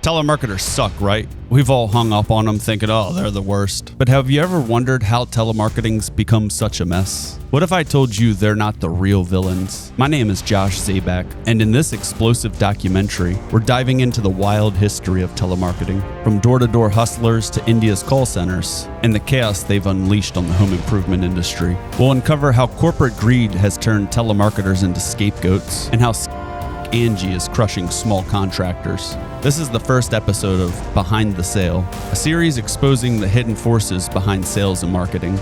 Telemarketers suck, right? We've all hung up on them thinking, oh, they're the worst. But have you ever wondered how telemarketing's become such a mess? What if I told you they're not the real villains? My name is Josh Zabak, and in this explosive documentary, we're diving into the wild history of telemarketing, from door-to-door hustlers to India's call centers, and the chaos they've unleashed on the home improvement industry. We'll uncover how corporate greed has turned telemarketers into scapegoats, and how Angie is crushing small contractors. This is the first episode of Behind the Sale, a series exposing the hidden forces behind sales and marketing.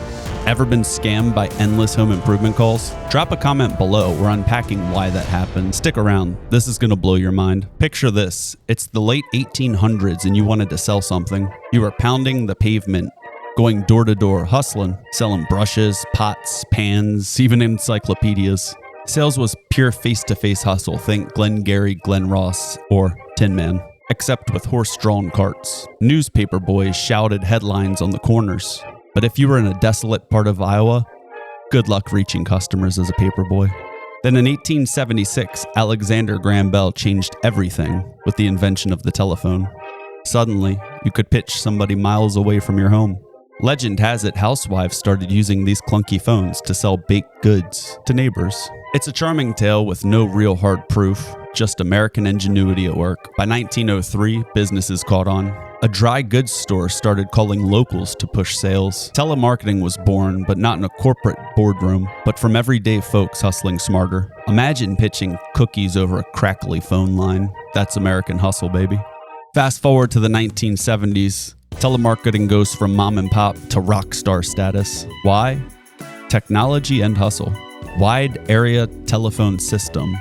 Ever been scammed by endless home improvement calls? Drop a comment below. We're unpacking why that happened. Stick around. This is going to blow your mind. Picture this. It's the late 1800s and you wanted to sell something. You were pounding the pavement, going door to door, hustling, selling brushes, pots, pans, even encyclopedias. Sales was pure face-to-face hustle. Think Glengarry Glen Ross or Tin Man, except with horse-drawn carts. Newspaper boys shouted headlines on the corners. But if you were in a desolate part of Iowa, good luck reaching customers as a paperboy. Then in 1876, Alexander Graham Bell changed everything with the invention of the telephone. Suddenly, you could pitch somebody miles away from your home. Legend has it housewives started using these clunky phones to sell baked goods to neighbors. It's a charming tale with no real hard proof, just American ingenuity at work. By 1903, businesses caught on. A dry goods store started calling locals to push sales. Telemarketing was born, but not in a corporate boardroom, but from everyday folks hustling smarter. Imagine pitching cookies over a crackly phone line. That's American hustle, baby. Fast forward to the 1970s. Telemarketing goes from mom and pop to rock star status. Why? Technology and hustle. Wide area telephone system,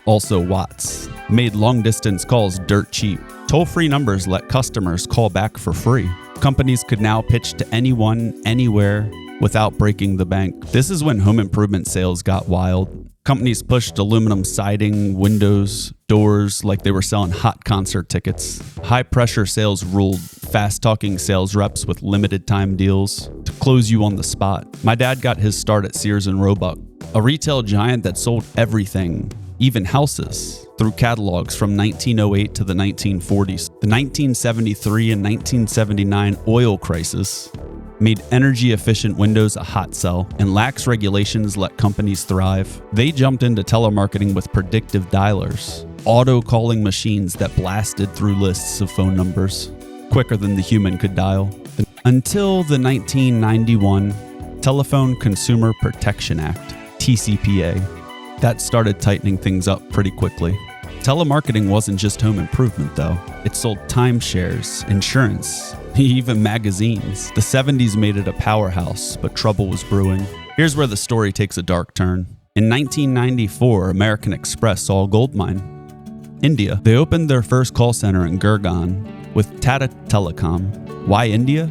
also Watts, made long distance calls dirt cheap. Toll-free numbers let customers call back for free. Companies could now pitch to anyone, anywhere, without breaking the bank. This is when home improvement sales got wild. Companies pushed aluminum siding, windows, doors like they were selling hot concert tickets. High-pressure sales ruled, fast-talking sales reps with limited-time deals to close you on the spot. My dad got his start at Sears and Roebuck, a retail giant that sold everything, even houses, through catalogs from 1908 to the 1940s. The 1973 and 1979 oil crisis made energy-efficient windows a hot sell, and lax regulations let companies thrive. They jumped into telemarketing with predictive dialers, auto-calling machines that blasted through lists of phone numbers quicker than the human could dial. Until the 1991 Telephone Consumer Protection Act, TCPA, that started tightening things up pretty quickly. Telemarketing wasn't just home improvement, though. It sold timeshares, insurance, even magazines. The 70s made it a powerhouse, but trouble was brewing. Here's where the story takes a dark turn. In 1994, American Express saw a gold mine. India. They opened their first call center in Gurgaon with Tata Telecom. Why India?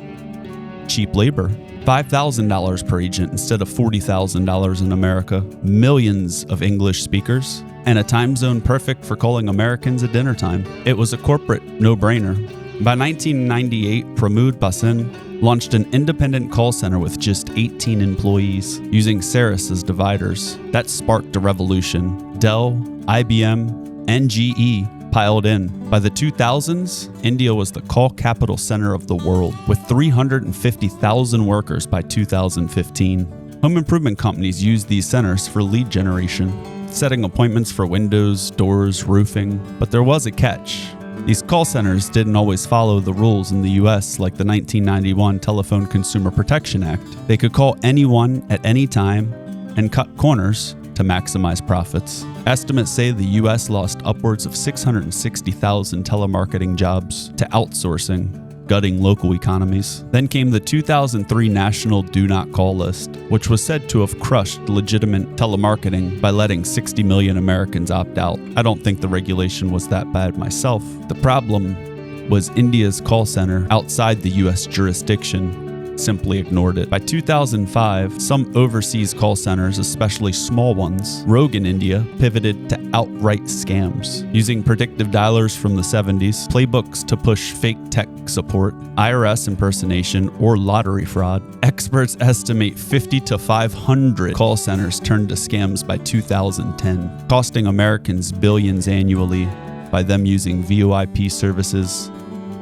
Cheap labor. $5,000 per agent instead of $40,000 in America. Millions of English speakers, and a time zone perfect for calling Americans at dinner time. It was a corporate no-brainer. By 1998, Pramod Basin launched an independent call center with just 18 employees, using Saris as dividers. That sparked a revolution. Dell, IBM, and GE piled in. By the 2000s, India was the call capital center of the world, with 350,000 workers by 2015. Home improvement companies used these centers for lead generation, setting appointments for windows, doors, roofing. But there was a catch. These call centers didn't always follow the rules in the US, like the 1991 Telephone Consumer Protection Act. They could call anyone at any time and cut corners to maximize profits. Estimates say the US lost upwards of 660,000 telemarketing jobs to outsourcing, gutting local economies. Then came the 2003 National Do Not Call list, which was said to have crushed legitimate telemarketing by letting 60 million Americans opt out. I don't think the regulation was that bad myself. The problem was India's call center outside the US jurisdiction simply ignored it. By 2005, some overseas call centers, especially small ones, rogue in India, pivoted to outright scams, using predictive dialers from the 70s, playbooks to push fake tech support, IRS impersonation, or lottery fraud. Experts estimate 50 to 500 call centers turned to scams by 2010, costing Americans billions annually by them using VoIP services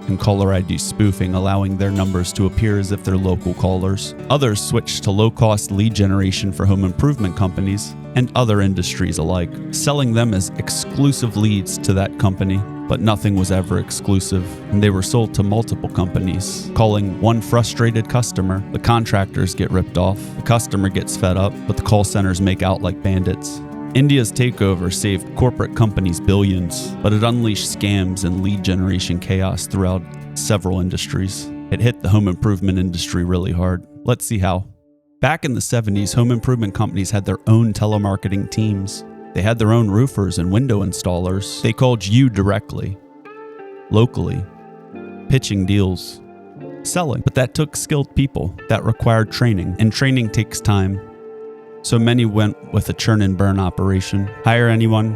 and caller ID spoofing, allowing their numbers to appear as if they're local callers. Others switched to low-cost lead generation for home improvement companies and other industries alike, selling them as exclusive leads to that company. But nothing was ever exclusive, and they were sold to multiple companies. Calling one frustrated customer, the contractors get ripped off, the customer gets fed up, but the call centers make out like bandits. India's takeover saved corporate companies billions, but it unleashed scams and lead generation chaos throughout several industries. It hit the home improvement industry really hard. Let's see how. Back in the 70s, home improvement companies had their own telemarketing teams. They had their own roofers and window installers. They called you directly, locally, pitching deals, selling. But that took skilled people. That required training, and training takes time. So many went with a churn and burn operation. Hire anyone,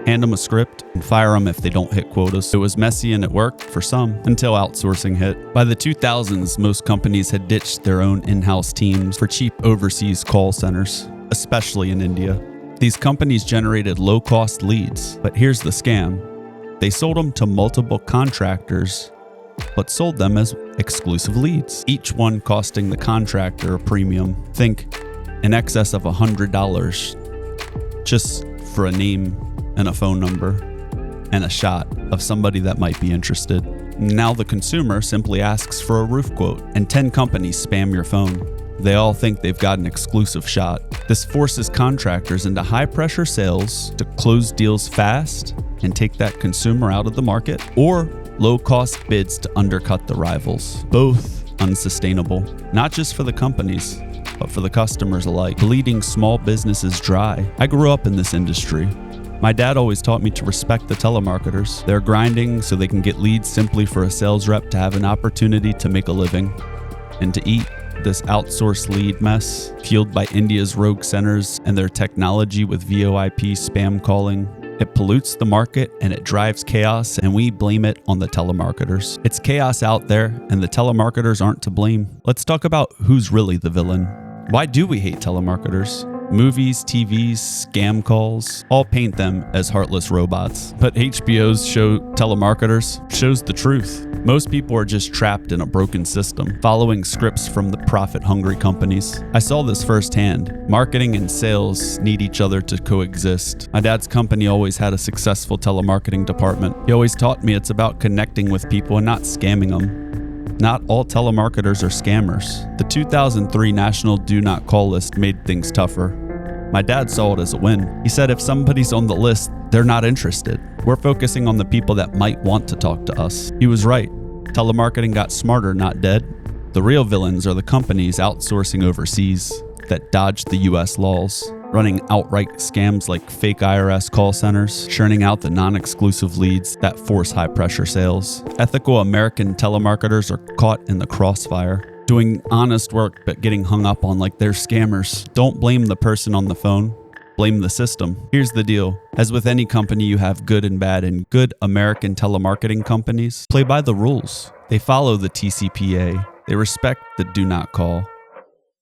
hand them a script, and fire them if they don't hit quotas. It was messy and it worked for some until outsourcing hit. By the 2000s, most companies had ditched their own in-house teams for cheap overseas call centers, especially in India. These companies generated low-cost leads, but here's the scam. They sold them to multiple contractors, but sold them as exclusive leads, each one costing the contractor a premium. Think in excess of $100 just for a name and a phone number and a shot of somebody that might be interested. Now the consumer simply asks for a roof quote, and 10 companies spam your phone. They all think they've got an exclusive shot. This forces contractors into high-pressure sales to close deals fast and take that consumer out of the market, or low-cost bids to undercut the rivals. Both unsustainable, not just for the companies, but for the customers alike, bleeding small businesses dry. I grew up in this industry. My dad always taught me to respect the telemarketers. They're grinding so they can get leads simply for a sales rep to have an opportunity to make a living and to eat. This outsourced lead mess, fueled by India's rogue centers and their technology with VoIP spam calling, it pollutes the market and it drives chaos, and we blame it on the telemarketers. It's chaos out there, and the telemarketers aren't to blame. Let's talk about who's really the villain. Why do we hate telemarketers? Movies, TVs, scam calls, all paint them as heartless robots. But HBO's show Telemarketers shows the truth. Most people are just trapped in a broken system, following scripts from the profit-hungry companies. I saw this firsthand. Marketing and sales need each other to coexist. My dad's company always had a successful telemarketing department. He always taught me it's about connecting with people and not scamming them. Not all telemarketers are scammers. The 2003 National Do Not Call list made things tougher. My dad saw it as a win. He said if somebody's on the list, they're not interested. We're focusing on the people that might want to talk to us. He was right. Telemarketing got smarter, not dead. The real villains are the companies outsourcing overseas that dodged the US laws, running outright scams like fake IRS call centers, churning out the non-exclusive leads that force high-pressure sales. Ethical American telemarketers are caught in the crossfire, doing honest work but getting hung up on like they're scammers. Don't blame the person on the phone. Blame the system. Here's the deal. As with any company, you have good and bad, and good American telemarketing companies play by the rules. They follow the TCPA. They respect the Do Not Call.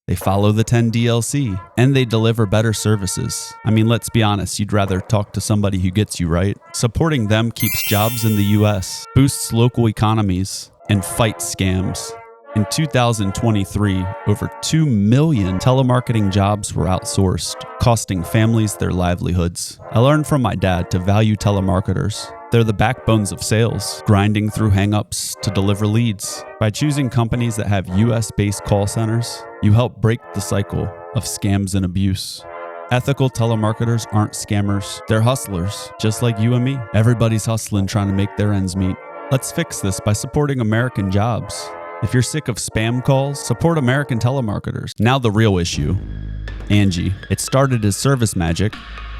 They follow the 10 DLC, and they deliver better services. I mean, let's be honest, you'd rather talk to somebody who gets you right. Supporting them keeps jobs in the US, boosts local economies, and fights scams. In 2023, over 2 million telemarketing jobs were outsourced, costing families their livelihoods. I learned from my dad to value telemarketers. They're the backbones of sales, grinding through hangups to deliver leads. By choosing companies that have US-based call centers, you help break the cycle of scams and abuse. Ethical telemarketers aren't scammers. They're hustlers, just like you and me. Everybody's hustling, trying to make their ends meet. Let's fix this by supporting American jobs. If you're sick of spam calls, support American telemarketers. Now the real issue. Angie. It started as Service Magic.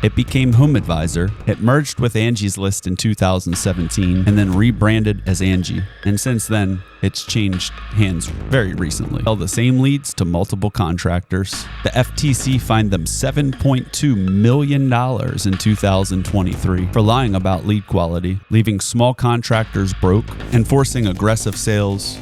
It became Home Advisor. It merged with Angie's List in 2017 and then rebranded as Angie. And since then, it's changed hands very recently. Sell the same leads to multiple contractors. The FTC fined them $7.2 million in 2023 for lying about lead quality, leaving small contractors broke and forcing aggressive sales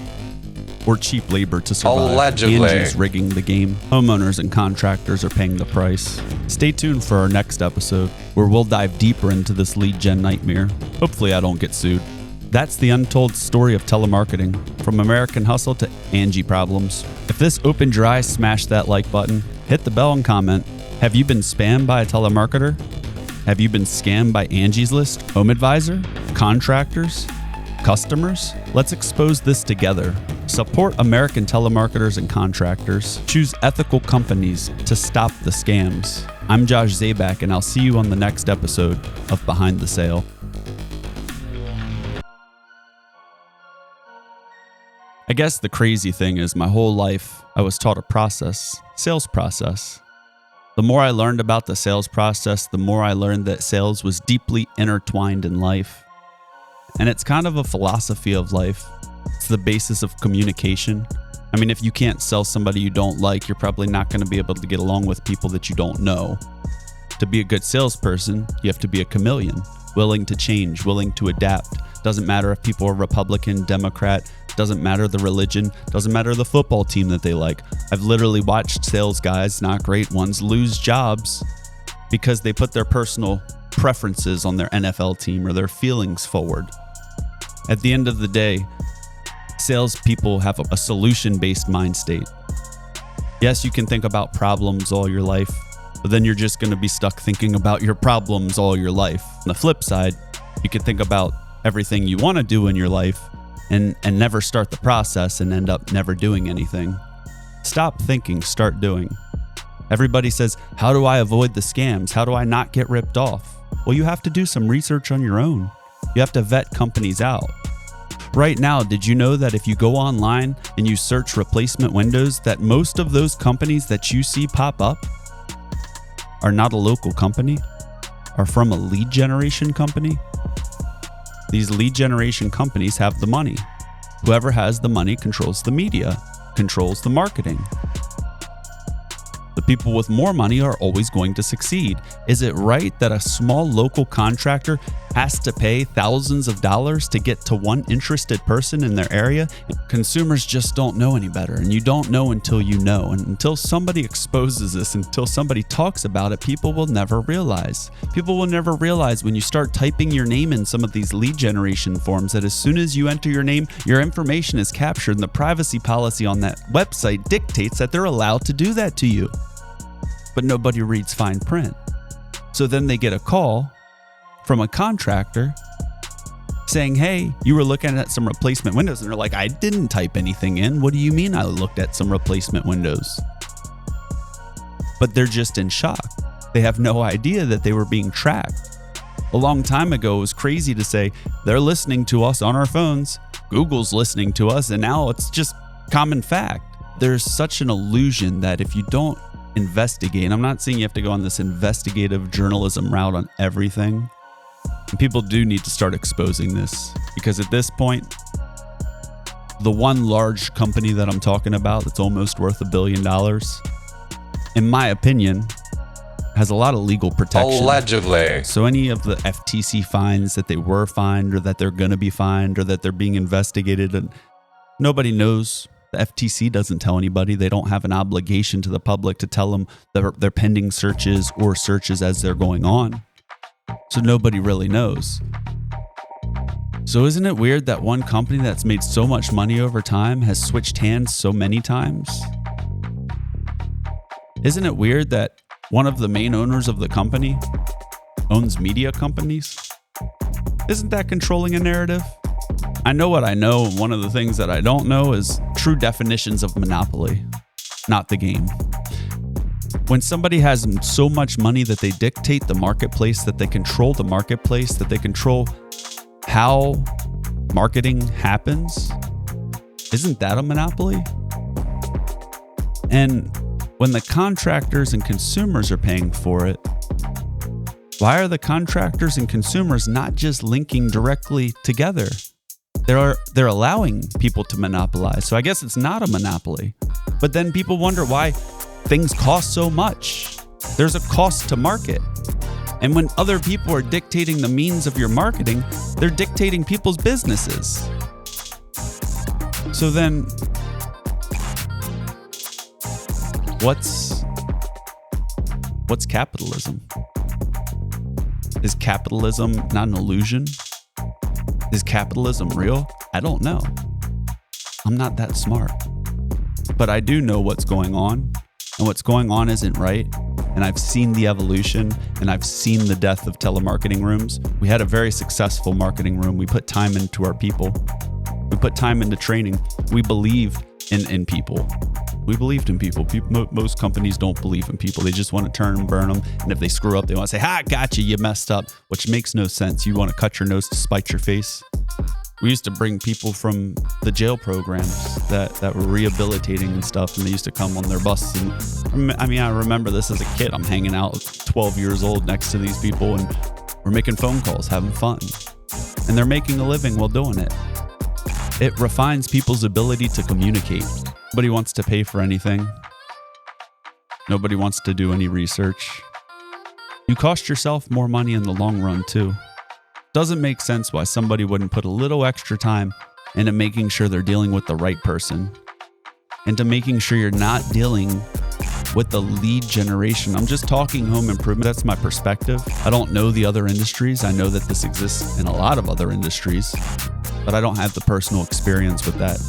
or cheap labor to survive. Allegedly. Angie's rigging the game. Homeowners and contractors are paying the price. Stay tuned for our next episode, where we'll dive deeper into this lead gen nightmare. Hopefully I don't get sued. That's the untold story of telemarketing, from American hustle to Angie problems. If this opened your eyes, smash that like button, hit the bell and comment. Have you been spammed by a telemarketer? Have you been scammed by Angie's List, Home Advisor, contractors, customers? Let's expose this together. Support American telemarketers and contractors. Choose ethical companies to stop the scams. I'm Josh Zabak, and I'll see you on the next episode of Behind the Sale. I guess the crazy thing is my whole life I was taught a sales process. The more I learned about the sales process, the more I learned that sales was deeply intertwined in life. And it's kind of a philosophy of life. It's the basis of communication. I mean, if you can't sell somebody you don't like, you're probably not going to be able to get along with people that you don't know. To be a good salesperson, you have to be a chameleon, willing to change, willing to adapt. Doesn't matter if people are Republican, Democrat, doesn't matter the religion, doesn't matter the football team that they like. I've literally watched sales guys, not great ones, lose jobs because they put their personal preferences on their NFL team or their feelings forward. At the end of the day, salespeople have a solution-based mind state. Yes, you can think about problems all your life, but then you're just going to be stuck thinking about your problems all your life. On the flip side, you can think about everything you want to do in your life and never start the process and end up never doing anything. Stop thinking, start doing. Everybody says, how do I avoid the scams? How do I not get ripped off? Well, you have to do some research on your own. You have to vet companies out. Right now, did you know that if you go online and you search replacement windows, that most of those companies that you see pop up are not a local company, are from a lead generation company? These lead generation companies have the money. Whoever has the money controls the media, controls the marketing. The people with more money are always going to succeed. Is it right that a small local contractor has to pay thousands of dollars to get to one interested person in their area? Consumers just don't know any better, and you don't know until you know. And until somebody exposes this, until somebody talks about it, people will never realize. People will never realize when you start typing your name in some of these lead generation forms that as soon as you enter your name, your information is captured, and the privacy policy on that website dictates that they're allowed to do that to you. But nobody reads fine print. So then they get a call from a contractor saying, hey, you were looking at some replacement windows. And they're like, I didn't type anything in. What do you mean I looked at some replacement windows? But they're just in shock. They have no idea that they were being tracked. A long time ago, it was crazy to say, they're listening to us on our phones. Google's listening to us. And now it's just common fact. There's such an illusion that if you don't investigate, I'm not saying you have to go on this investigative journalism route on everything. And people do need to start exposing this, because at this point, the one large company that I'm talking about that's almost worth $1 billion, in my opinion, has a lot of legal protection. Allegedly. So any of the FTC fines that they were fined or that they're going to be fined or that they're being investigated, and nobody knows. The FTC doesn't tell anybody. They don't have an obligation to the public to tell them their pending searches or searches as they're going on. So nobody really knows. So isn't it weird that one company that's made so much money over time has switched hands so many times? Isn't it weird that one of the main owners of the company owns media companies? Isn't that controlling a narrative? I know what I know, and one of the things that I don't know is true definitions of monopoly, not the game. When somebody has so much money that they dictate the marketplace, that they control the marketplace, that they control how marketing happens, isn't that a monopoly? And when the contractors and consumers are paying for it, why are the contractors and consumers not just linking directly together? They're allowing people to monopolize. So I guess it's not a monopoly. But then people wonder why things cost so much. There's a cost to market. And when other people are dictating the means of your marketing, they're dictating people's businesses. So then What's capitalism? Is capitalism not an illusion? Is capitalism real? I don't know. I'm not that smart. But I do know what's going on, and what's going on isn't right. And I've seen the evolution, and I've seen the death of telemarketing rooms. We had a very successful marketing room. We put time into our people. We put time into training. We believed in people. We believed in people. Most companies don't believe in people. They just want to turn and burn them. And if they screw up, they want to say, "Ha, gotcha, you messed up," which makes no sense. You want to cut your nose to spite your face. We used to bring people from the jail programs that were rehabilitating and stuff, and they used to come on their bus. And I remember this as a kid. I'm hanging out 12 years old next to these people, and we're making phone calls, having fun. And they're making a living while doing it. It refines people's ability to communicate. Nobody wants to pay for anything. Nobody wants to do any research. You cost yourself more money in the long run, too. Doesn't make sense why somebody wouldn't put a little extra time into making sure they're dealing with the right person, into making sure you're not dealing with the lead generation. I'm just talking home improvement. That's my perspective. I don't know the other industries. I know that this exists in a lot of other industries, but I don't have the personal experience with that.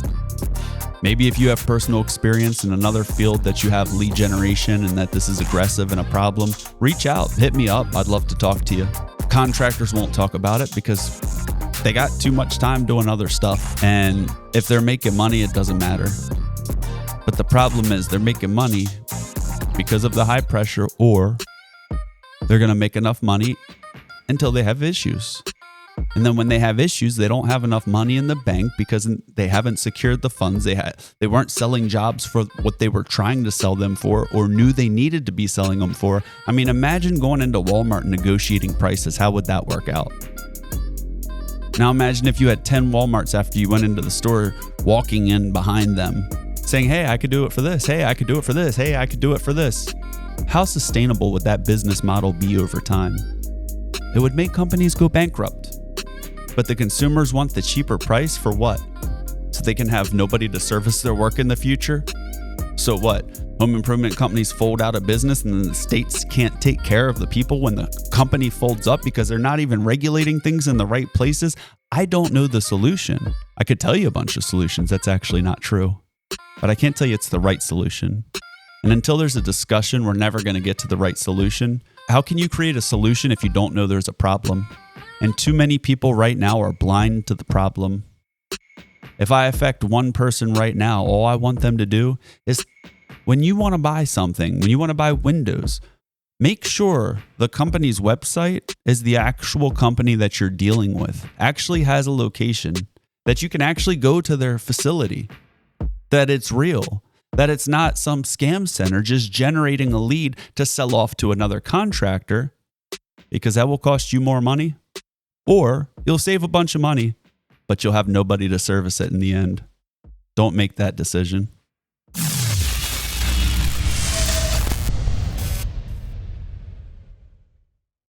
Maybe if you have personal experience in another field that you have lead generation and that this is aggressive and a problem, reach out, hit me up. I'd love to talk to you. Contractors won't talk about it because they got too much time doing other stuff. And if they're making money, it doesn't matter. But the problem is they're making money because of the high pressure, or they're going to make enough money until they have issues. And then when they have issues, they don't have enough money in the bank because they haven't secured the funds. They weren't selling jobs for what they were trying to sell them for, or knew they needed to be selling them for. I mean, imagine going into Walmart and negotiating prices. How would that work out? Now imagine if you had 10 Walmarts after you went into the store, walking in behind them saying, "Hey, I could do it for this. Hey, I could do it for this. Hey, I could do it for this." How sustainable would that business model be over time? It would make companies go bankrupt. But the consumers want the cheaper price for what? So they can have nobody to service their work in the future? So what? Home improvement companies fold out of business and then the states can't take care of the people when the company folds up because they're not even regulating things in the right places? I don't know the solution. I could tell you a bunch of solutions. That's actually not true. But I can't tell you it's the right solution. And until there's a discussion, we're never going to get to the right solution. How can you create a solution if you don't know there's a problem? And too many people right now are blind to the problem. If I affect one person right now, all I want them to do is, when you want to buy something, when you want to buy windows, make sure the company's website is the actual company that you're dealing with, actually has a location, that you can actually go to their facility, that it's real, that it's not some scam center just generating a lead to sell off to another contractor, because that will cost you more money. Or you'll save a bunch of money, but you'll have nobody to service it in the end. Don't make that decision.